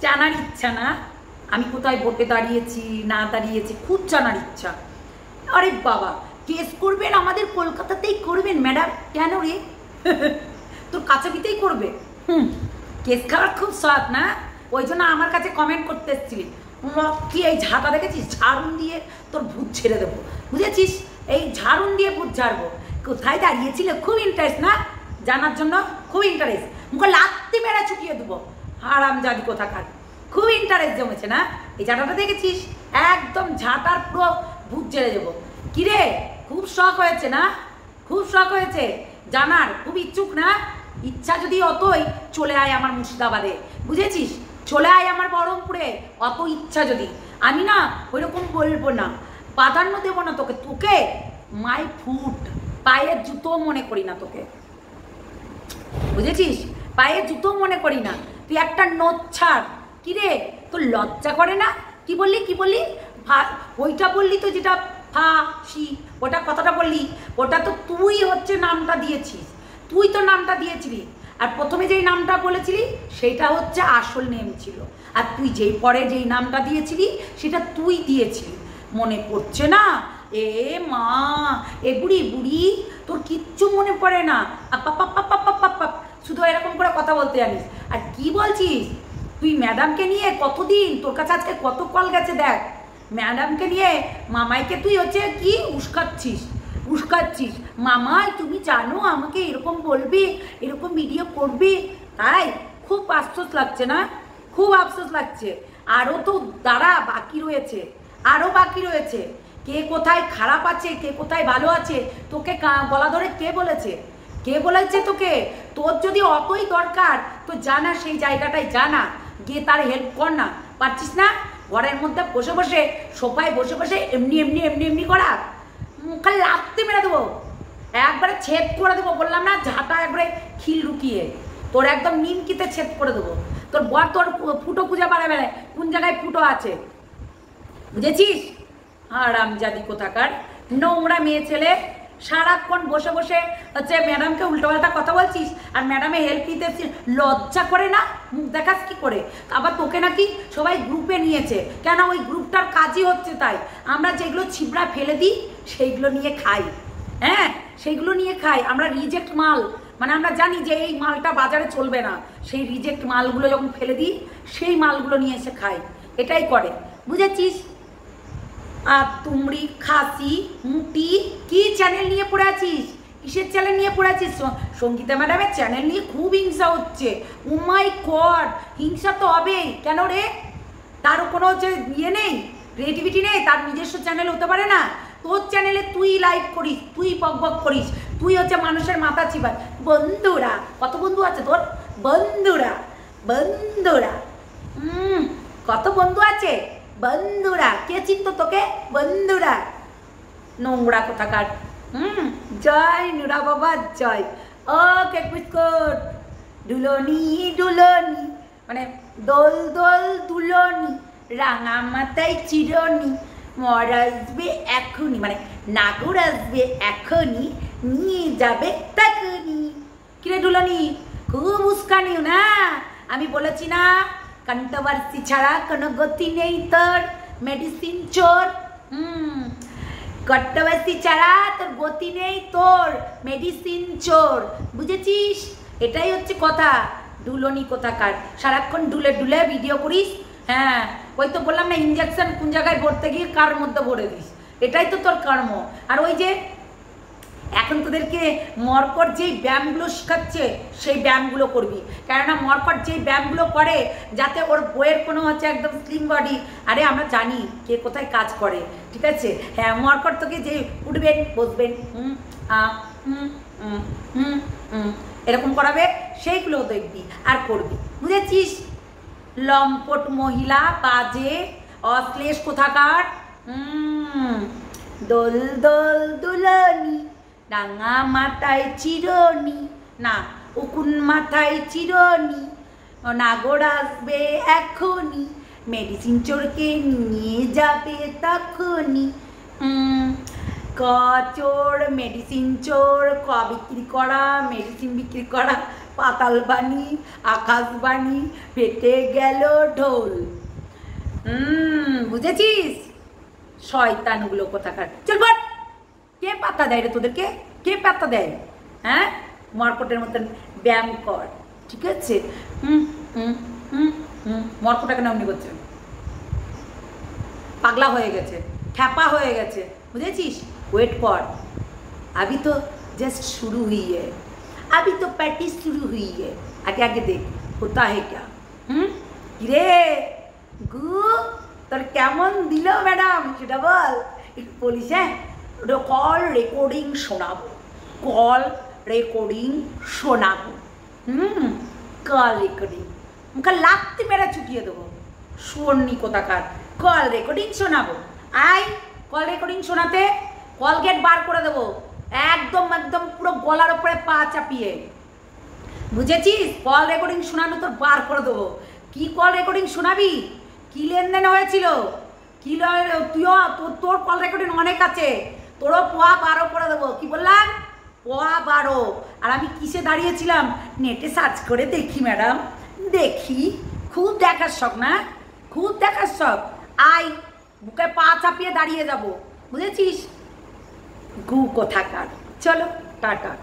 জানার ইচ্ছা না আমি কোথায় ভোটে দাঁড়িয়েছি না দাঁড়িয়েছি, খুব জানার ইচ্ছা। আরে বাবা, কেস করবেন আমাদের কলকাতাতেই করবেন ম্যাডাম। কেন রে? তোর কাছাপিতেই করবে? কেস খাওয়ার খুব শখ না, ওই জন্য আমার কাছে কমেন্ট করতে এসেছিলি। কি এই ঝাঁটা দেখেছিস? ঝাড়ুন দিয়ে তোর ভূত ছেড়ে দেবো, বুঝেছিস? এই ঝাড়ুন দিয়ে ভূত ঝাড়বো। কোথায় দাঁড়িয়েছিল? খুব ইন্টারেস্ট না জানার জন্য? খুব ইন্টারেস্ট। মুখে লাত্তি মেরে ছুটিয়ে দেবো, হারামজাদি কোথাকার। খুব ইন্টারেস্ট জমেছে না? এই ঝাঁটাটা দেখেছিস? একদম ঝাঁটার পুরো ভূত ঝেড়ে দেবো। কিরে, খুব শখ হয়েছে না? খুব শখ হয়েছে জানার, খুব ইচ্ছুক না? ইচ্ছা যদি অতই, চলে আয় আমার মুর্শিদাবাদে, বুঝেছিস? চলে আয় আমার বহরমপুরে, অত ইচ্ছা যদি। আমি না ওইরকম বলবো না, প্রাধান্য দেবো না তোকে। তোকে মাই ফুট, পায়ের জুতো মনে করি না তোকে, বুঝেছিস? পায়ের জুতো মনে করি না। তুই একটা নোচ্ছাড়। কিরে, তোর লজ্জা করে না? কি বললি? কি বললি? ওইটা বললি তো, যেটা ফাঁসি, ওটা কথাটা বললি, ওটা তো তুই হচ্ছে নামটা দিয়েছিস, তুই তো নামটা দিয়েছিলি। আর প্রথমে যেই নামটা বলেছিলি সেটা হচ্ছে আসল নেম ছিল, আর তুই যেই পরে যেই নামটা দিয়েছিলি সেটা তুই দিয়েছিলি, মনে পড়ছে না? এ মা, এ বুড়ি বুড়ি, তোর কিচ্ছু মনে পড়ে না। শুধু এরকম করে কথা বলতে জানিস। আর কি বলছিস তুই ম্যাডামকে নিয়ে? কতদিন তোর কাছে আজকে কত কল গেছে দেখ। ম্যাডামকে নিয়ে মামাইকে তুই হচ্ছে কি উস্কাচ্ছিস, উস্কাচ্ছিস। মামাই তুমি জানো আমাকে এরকম বলবি, এরকম ভিডিও করবি, তাই খুব আফসোস লাগছে না? খুব আফসোস লাগছে। আরও তো দাঁড়া বাকি রয়েছে, আরও বাকি রয়েছে। কে কোথায় খারাপ আছে, কে কোথায় ভালো আছে, তোকে গলা ধরে কে বলেছে? কে বলেছে তোকে? তোর যদি অতই দরকার তো জানা, সেই জায়গাটায় জানা, গিয়ে তার হেল্প কর না। পারছিস না? ঘরের মধ্যে বসে বসে, সোফায় বসে বসে এমনি এমনি এমনি এমনি করা, মুখে লাত্তি মেরে দেবো, একবারে ছেদ করে দেবো। বললাম না, ঝাঁটা একবারে খিল রুকিয়ে তোর একদম নিমকিতে ছেদ করে দেবো। তোর বর তোর ফুটো খুঁজে বাড়াবে, কোন জায়গায় ফুটো আছে, বুঝেছিস? হারামজাদি কোথাকার, নোংরা মেয়ে ছেলে। সারাক্ষণ বসে বসে হচ্ছে ম্যাডামকে উল্টোপাল্টা কথা বলছিস, আর ম্যাডামে হেল্প নিতে লজ্জা করে না? মুখ দেখাস কি করে? আবার তোকে নাকি সবাই গ্রুপে নিয়েছে, কেন? ওই গ্রুপটার কাজই হচ্ছে তাই। আমরা যেগুলো ছিবড়া ফেলে দিই সেইগুলো নিয়ে খাই, হ্যাঁ, সেইগুলো নিয়ে খাই। আমরা রিজেক্ট মাল, মানে আমরা জানি যে এই মালটা বাজারে চলবে না, সেই রিজেক্ট মালগুলো যখন ফেলে দিই সেই মালগুলো নিয়ে এসে খাই, এটাই করে, বুঝেছিস? আর তুমড়ি খাসি মুটি কি চ্যানেল নিয়ে পড়ে আছিস? কিসের চ্যানেল নিয়ে পড়ে আছিস? সঙ্গীতা ম্যাডামের চ্যানেল নিয়ে খুব হিংসা হচ্ছে। ও মাই গড, হিংসা তো হবেই। কেন রে? তারও কোনো হচ্ছে ইয়ে নেই, ক্রিয়েটিভিটি নেই? তার নিজস্ব চ্যানেল হতে পারে না? তোর চ্যানেলে তুই লাইভ করিস, তুই বক বক করিস, তুই হচ্ছে মানুষের মাথা চিবাস। বন্ধুরা, কত বন্ধু আছে তোর? বন্ধুরা, বন্ধুরা, কত বন্ধু আছে? বন্ধুরা, কে চিনতো তোকে? বন্ধুরা, নোংরা কোথাকার। জয় নুরা বাবা জয়। ও কেক বিস্কুট, দুলনি দুলনি, মানে দোল দোল দুলনি, রাঙা মাথায় চিরনি, মর আসবে এখনই, মানে নাগর আসবে এখনই, নিয়ে যাবে তখনই। কিরে দুলনি, খুব উস্কানিও না? আমি বলেছি না, কন্ট্রোভার্সি ছাড়া কোনো গতি নেই তোর, মেডিসিন চোর। কন্ট্রোভার্সি ছাড়া তোর গতি নেই, তোর মেডিসিন চোর, বুঝেছিস? এটাই হচ্ছে কথা। ডুলনি কোথাকার, সারাক্ষণ ডুলে ডুলে ভিডিও করিস। হ্যাঁ, ওই তো বললাম না, ইঞ্জেকশন কোন জায়গায় ভরতে গিয়ে কার মধ্যে ভরে দিস, এটাই তো তোর কর্ম। আর ওই যে এখন তোদেরকে মরকট যেই ব্যায়ামগুলো শেখাচ্ছে সেই ব্যায়ামগুলো করবি, কেননা মরকট যেই ব্যায়ামগুলো করে যাতে ওর বইয়ের কোনো হচ্ছে একদম স্লিম বডি। আরে আমরা জানি কে কোথায় কাজ করে, ঠিক আছে? হ্যাঁ, মরকট তোকে যে উঠবেন বসবেন এরকম করাবে, সেইগুলো দেখবি আর করবি, বুঝেছিস? লম্পট মহিলা, বাজে অশ্লেষ কোথাকার। দোল দোল দুলনি, রাঙা মাথায় চিরনি, না উকুন মাথায় চিরনি, নাগর আসবে এখনই, মেডিসিন চোরকে নিয়ে যাবে তখনই। ক চোর, মেডিসিন চোর, ক বিক্রি করা, মেডিসিন বিক্রি করা, পাতালবাণী আকাশবাণী পেটে গেল ঢোল। বুঝেছিস? শয়তানগুলো কোথাকার। চল বল, কে পাত্তা দেয় রে তোদেরকে? কে পাত্তা দেয়? হ্যাঁ, মরকটের মতন ব্যায়াম কর, ঠিক আছে? মরকটাকে নামনি করছে, পাগলা হয়ে গেছে, খ্যাপা হয়ে গেছে, বুঝেছিস? ওয়েট কর, अभी तो जस्ट शुरू हुई है, अभी तो प्रैक्टिस शुरू हुई है, आगे आगे देख होता है क्या। रे गु তোর কেমন দিল ম্যাডাম সেটা বল, একটু বলিস। হ্যাঁ, কল রেকর্ডিং শোনাবো, কল রেকর্ডিং শোনাবো। কল রেকর্ডিং মুখে লাগতে মেরে চুটিয়ে দেবো, শোননি কোথাকার। কল রেকর্ডিং শোনাবো, আয় কল রেকর্ডিং শোনাতে কলগেট বার করে দেবো, একদম একদম পুরো গলার ওপরে পা চাপিয়ে, বুঝেছিস? কল রেকর্ডিং শোনানো তোর বার করে দেবো। কি কল রেকর্ডিং শোনাবি? কি লেনদেন হয়েছিল? কি তুইও তোর কল রেকর্ডিং অনেক আছে, তোরও পোয়া 12 করে দেবো। কি বললাম? পোয়া 12। আর আমি কিসে দাঁড়িয়েছিলাম? নেটে সার্চ করে দেখি ম্যাডাম, দেখি। খুব দেখার শখ না? খুব দেখার শখ। আয়, বুকে পা চাপিয়ে দাঁড়িয়ে যাব, বুঝেছিস? গু কোথাকার। চলো টাটা।